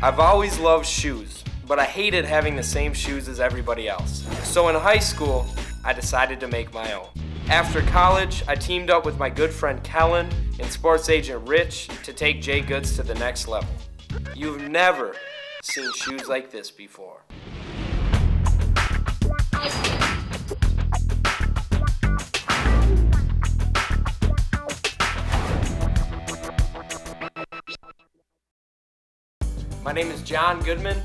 I've always loved shoes, but I hated having the same shoes as everybody else. So in high school, I decided to make my own. After college, I teamed up with my good friend Kellen and sports agent Rich to take JGoods to the next level. You've never seen shoes like this before. My name is John Goodman.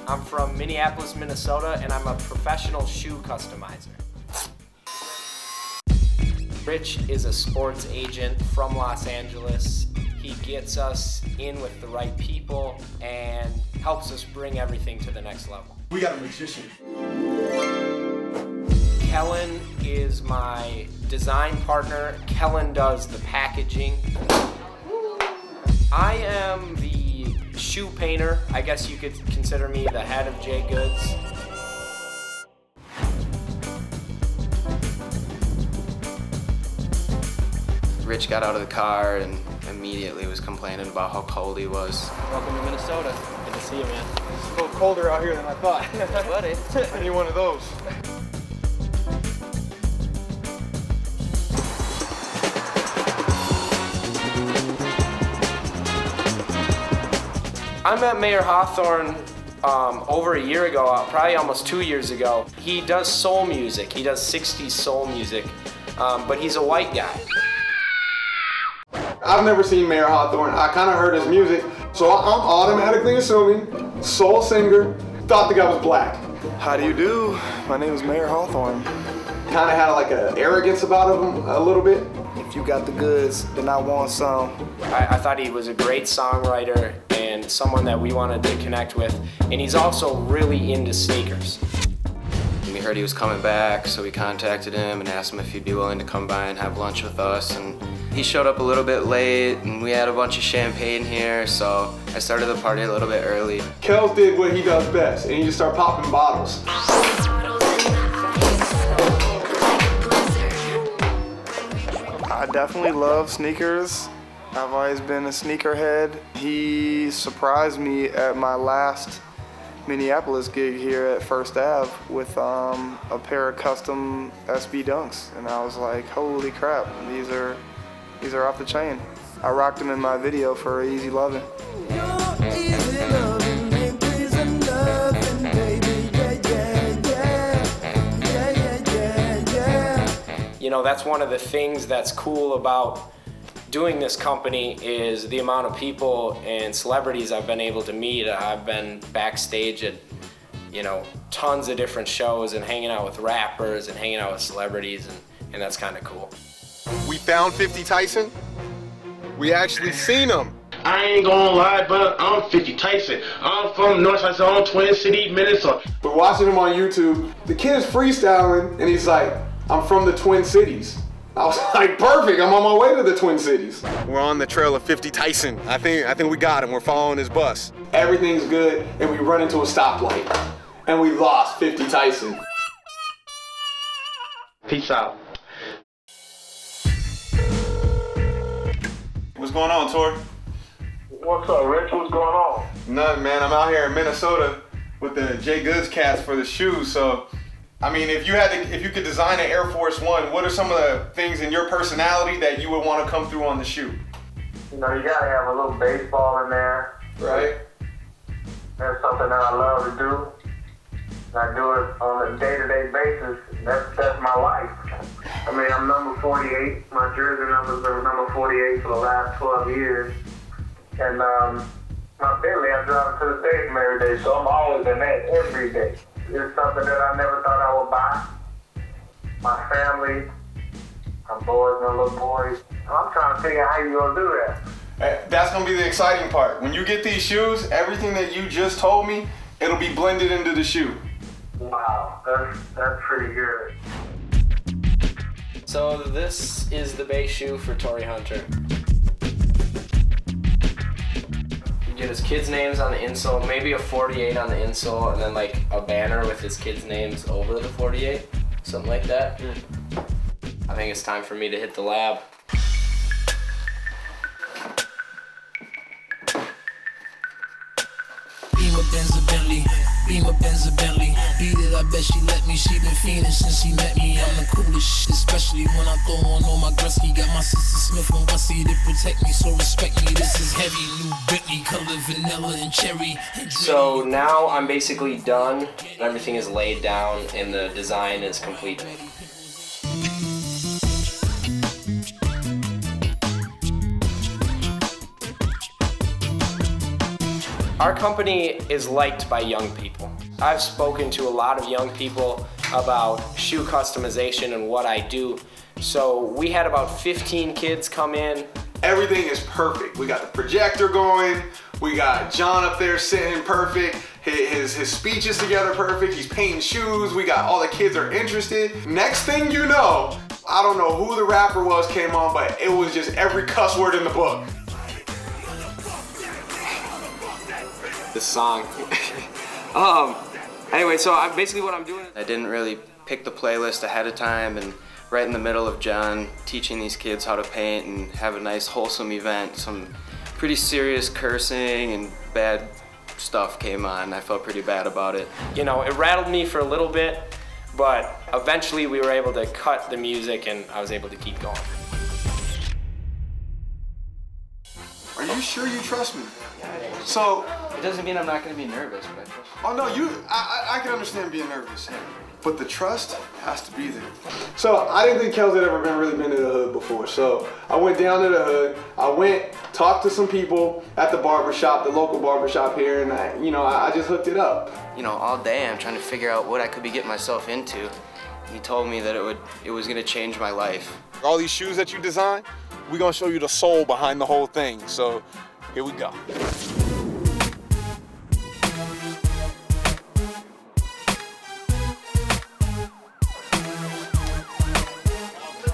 I'm from Minneapolis, Minnesota, and I'm a professional shoe customizer. Rich is a sports agent from Los Angeles. He gets us in with the right people and helps us bring everything to the next level. We got a magician. Kellen is my design partner. Kellen does the packaging. I am the shoe painter. I guess you could consider me the head of JGoods. Rich got out of the car and immediately was complaining about how cold he was. Welcome to Minnesota. Good to see you, man. It's a little colder out here than I thought. Buddy. I need one of those. I met Mayor Hawthorne over a year ago, probably almost 2 years ago. He does soul music. He does 60s soul music, but he's a white guy. I've never seen Mayor Hawthorne. I kind of heard his music, so I'm automatically assuming soul singer, thought the guy was black. How do you do? My name is Mayor Hawthorne. Kind of had like an arrogance about him a little bit. If you got the goods, then I want some. I thought he was a great songwriter and someone that we wanted to connect with, and he's also really into sneakers. We heard he was coming back, so we contacted him and asked him if he'd be willing to come by and have lunch with us. And he showed up a little bit late, and we had a bunch of champagne here, so I started the party a little bit early. Kels did what he does best, and he just started popping bottles. I definitely love sneakers. I've always been a sneakerhead. He surprised me at my last Minneapolis gig here at First Ave with a pair of custom SB Dunks, and I was like, holy crap, these are off the chain. I rocked them in my video for Easy Lovin'. You know, that's one of the things that's cool about doing this company is the amount of people and celebrities I've been able to meet. I've been backstage at, you know, tons of different shows and hanging out with rappers and hanging out with celebrities, and that's kind of cool. We found 50 Tyson. We actually seen him. I ain't gonna lie, but I'm 50 Tyson. I'm from Northside, I'm Twin City, Minnesota. We're watching him on YouTube. The kid is freestyling, and he's like, I'm from the Twin Cities. I was like, perfect, I'm on my way to the Twin Cities. We're on the trail of 50 Tyson. I think we got him, we're following his bus. Everything's good, and we run into a stoplight, and we lost 50 Tyson. Peace out. What's going on, Tory? What's up, Rich? What's going on? Nothing, man. I'm out here in Minnesota with the JGoods cats for the shoes. So, I mean, if you could design an Air Force One, what are some of the things in your personality that you would want to come through on the shoe? You know, you gotta have a little baseball in there. Right. That's something that I love to do. I do it on a day-to-day basis. That's my life. I mean, I'm number 48. My jersey number's been number 48 for the last 12 years. And my Bentley, I drive to the day from every day, so I'm always in that every day. It's something that I never thought I would buy. My family, my boys, my little boys. I'm trying to figure out how you gonna do that. That's gonna be the exciting part. When you get these shoes, everything that you just told me, it'll be blended into the shoe. Wow, that's pretty good. So this is the base shoe for Torii Hunter. You get his kids' names on the insole, maybe a 48 on the insole, and then like a banner with his kids' names over the 48, something like that. I think it's time for me to hit the lab. a Benz, a Bentley. Beam a Benz, a Bentley. Beat it, I bet she let me. She been fiending since she met me. I'm the coolest shit, especially when I throw on all my Gretzky. Got my sister Smith and Wessie to protect me, so respect me. This is heavy, new Bentley, color vanilla and cherry. So now I'm basically done. Everything is laid down and the design is complete. Our company is liked by young people. I've spoken to a lot of young people about shoe customization and what I do. So we had about 15 kids come in. Everything is perfect. We got the projector going. We got John up there sitting perfect. His speech is together perfect. He's painting shoes. We got all the kids are interested. Next thing you know, I don't know who the rapper was came on, but it was just every cuss word in the book. This song. Anyway, so basically what I'm doing. I didn't really pick the playlist ahead of time, and right in the middle of John teaching these kids how to paint and have a nice wholesome event, some pretty serious cursing and bad stuff came on. I felt pretty bad about it. You know, it rattled me for a little bit, but eventually we were able to cut the music and I was able to keep going. Are you sure you trust me? So, It doesn't mean I'm not going to be nervous, but I trust you. oh no, I can understand being nervous, but the trust has to be there. So I didn't think Kels had ever really been to the hood before. So I went down to the hood. I went, talked to some people at the barbershop, the local barbershop here, and I just hooked it up. You know, all day I'm trying to figure out what I could be getting myself into. He told me that it was going to change my life. All these shoes that you design, we're gonna show you the soul behind the whole thing. So here we go.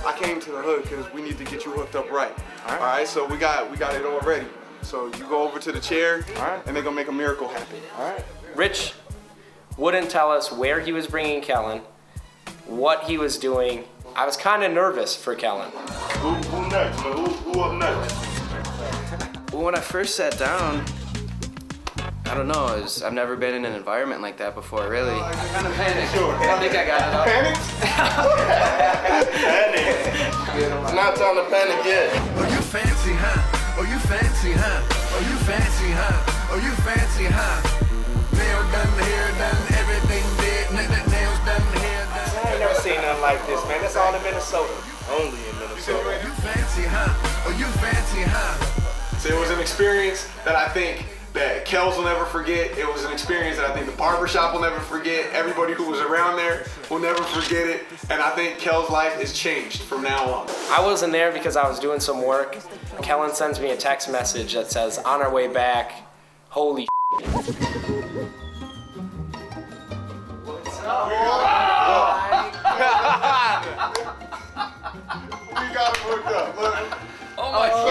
I came to the hood because we need to get you hooked up right. All right, so we got it all ready. So you go over to the chair, and they're gonna make a miracle happen. All right. Rich wouldn't tell us where he was bringing Kellen, what he was doing. I was kind of nervous for Kellen. Who next, man? Who up next? Well, when I first sat down, I don't know, I've never been in an environment like that before, really. I kind of panicked. Sure. I don't think I got it up. Panic? Panic. It's not time to panic yet. Oh, you fancy, huh? Oh, you fancy, huh? Oh, you fancy, huh? Oh, you fancy, huh? Nail done, hair done, everything dead. Nails done, hair done. I ain't never seen nothing like this, man. That's all in Minnesota. Only in Minnesota. You fancy, huh? Oh, you fancy, huh? So it was an experience that I think that Kels will never forget. It was an experience that I think the barbershop will never forget. Everybody who was around there will never forget it. And I think Kels' life is changed from now on. I wasn't there because I was doing some work. Kellen sends me a text message that says, on our way back, holy What's up? We got him hooked up. Look. Oh my God.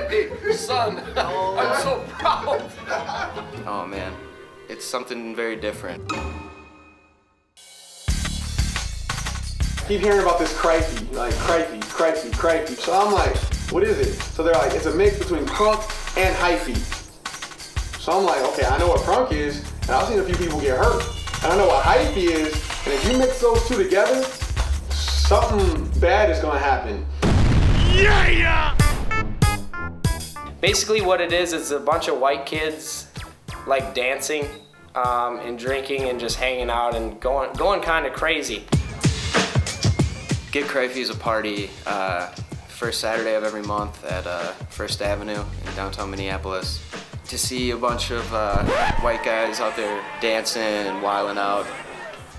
Hey, son, I'm so proud. Oh man, it's something very different. Keep hearing about this crikey, like crikey. So I'm like, what is it? So they're like, it's a mix between crunk and hyphy. So I'm like, okay, I know what crunk is, and I've seen a few people get hurt. And I know what hyphy is, and if you mix those two together, something bad is gonna happen. Yeah! Basically what it is a bunch of white kids like dancing and drinking and just hanging out and going kind of crazy. Get Crifey is a party first Saturday of every month at First Avenue in downtown Minneapolis. To see a bunch of white guys out there dancing and wilding out,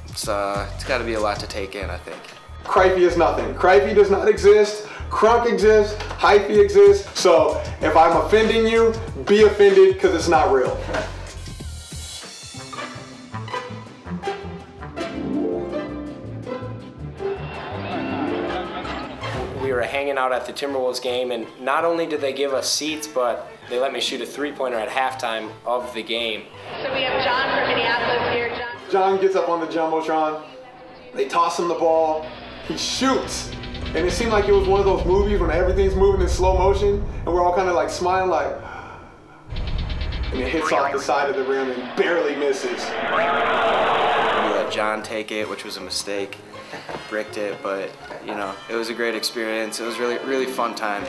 it's got to be a lot to take in, I think. Crifey is nothing. Crifey does not exist. Crunk exists. Hyphy exists. So if I'm offending you, be offended because it's not real. We were hanging out at the Timberwolves game, and not only did they give us seats, but they let me shoot a three-pointer at halftime of the game. So we have John from Minneapolis here. John gets up on the Jumbotron. They toss him the ball. He shoots. And it seemed like it was one of those movies when everything's moving in slow motion and we're all kind of like smiling like, and it hits off the side of the rim and barely misses. We let John take it, which was a mistake. Bricked it, but you know, it was a great experience. It was really fun time.